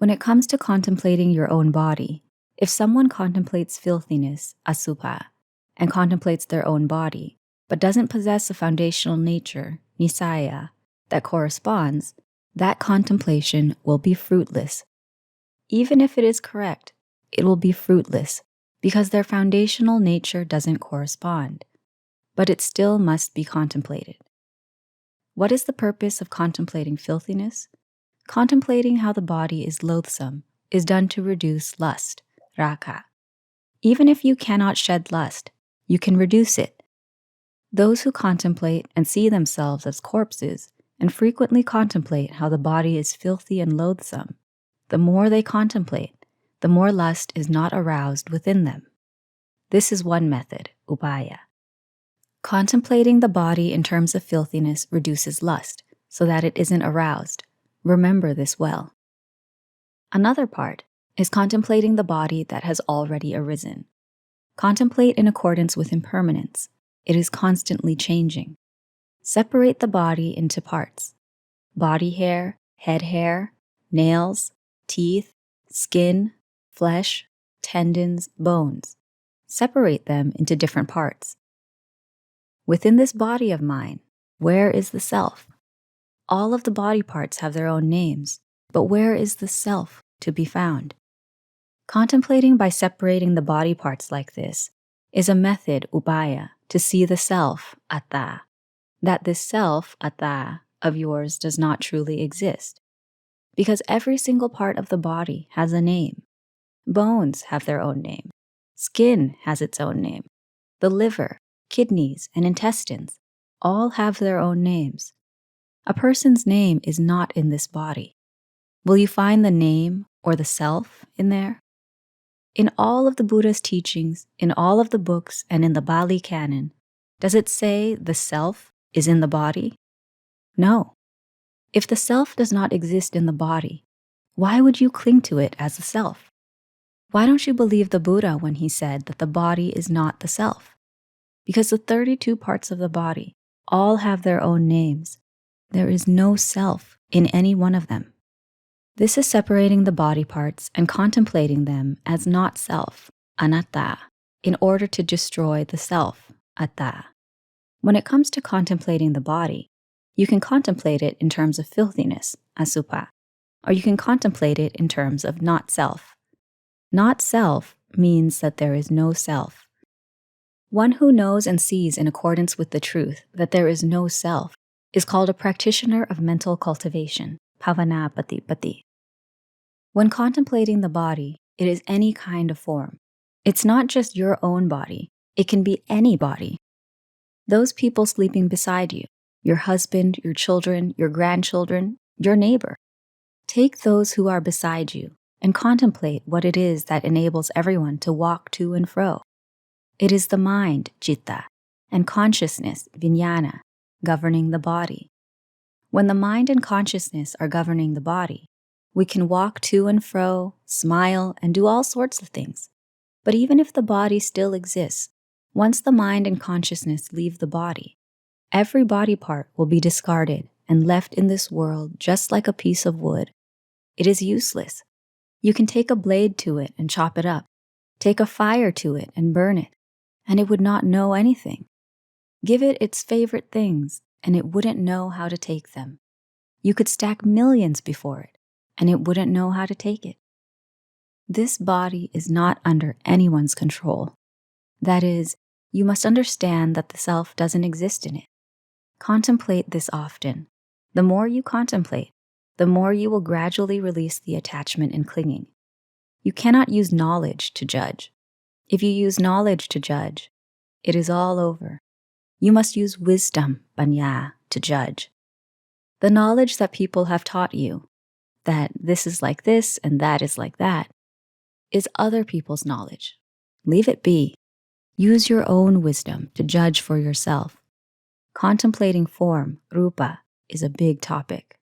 When it comes to contemplating your own body, if someone contemplates filthiness, asubha, and contemplates their own body, but doesn't possess a foundational nature, nisaya, that corresponds, that contemplation will be fruitless. Even if it is correct, it will be fruitless because their foundational nature doesn't correspond, but it still must be contemplated. What is the purpose of contemplating filthiness? Contemplating how the body is loathsome is done to reduce lust, raka. Even if you cannot shed lust, you can reduce it. Those who contemplate and see themselves as corpses and frequently contemplate how the body is filthy and loathsome, the more they contemplate, the more lust is not aroused within them. This is one method, upaya. Contemplating the body in terms of filthiness reduces lust so that it isn't aroused. Remember this well. Another part is contemplating the body that has already arisen. Contemplate in accordance with impermanence. It is constantly changing. Separate the body into parts: body hair, head hair, nails, teeth, skin, flesh, tendons, bones. Separate them into different parts. Within this body of mine, where is the self? All of the body parts have their own names, but where is the self to be found? Contemplating by separating the body parts like this is a method, upaya, to see the self, ātā, that this self, ātā, of yours does not truly exist. Because every single part of the body has a name. Bones have their own name. Skin has its own name. The liver, kidneys, and intestines all have their own names. A person's name is not in this body. Will you find the name or the self in there? In all of the Buddha's teachings, in all of the books, and in the Bali canon, does it say the self is in the body? No. If the self does not exist in the body, why would you cling to it as a self? Why don't you believe the Buddha when he said that the body is not the self? Because the 32 parts of the body all have their own names. There is no self in any one of them. This is separating the body parts and contemplating them as not self, anattā, in order to destroy the self, ātā. When it comes to contemplating the body, you can contemplate it in terms of filthiness, asubha, or you can contemplate it in terms of not self. Not self means that there is no self. One who knows and sees in accordance with the truth that there is no self is called a practitioner of mental cultivation, bhavana patipati. When contemplating the body, it is any kind of form. It's not just your own body. It can be any body. Those people sleeping beside you, your husband, your children, your grandchildren, your neighbor. Take those who are beside you and contemplate what it is that enables everyone to walk to and fro. It is the mind, citta, and consciousness, vijnana, governing the body. When the mind and consciousness are governing the body, we can walk to and fro, smile, and do all sorts of things. But even if the body still exists, once the mind and consciousness leave the body, every body part will be discarded and left in this world just like a piece of wood. It is useless. You can take a blade to it and chop it up, take a fire to it and burn it, and it would not know anything. Give it its favorite things, and it wouldn't know how to take them. You could stack millions before it, and it wouldn't know how to take it. This body is not under anyone's control. That is, you must understand that the self doesn't exist in it. Contemplate this often. The more you contemplate, the more you will gradually release the attachment and clinging. You cannot use knowledge to judge. If you use knowledge to judge, it is all over. You must use wisdom, paññā, to judge. The knowledge that people have taught you, that this is like this and that is like that, is other people's knowledge. Leave it be. Use your own wisdom to judge for yourself. Contemplating form, rupa, is a big topic.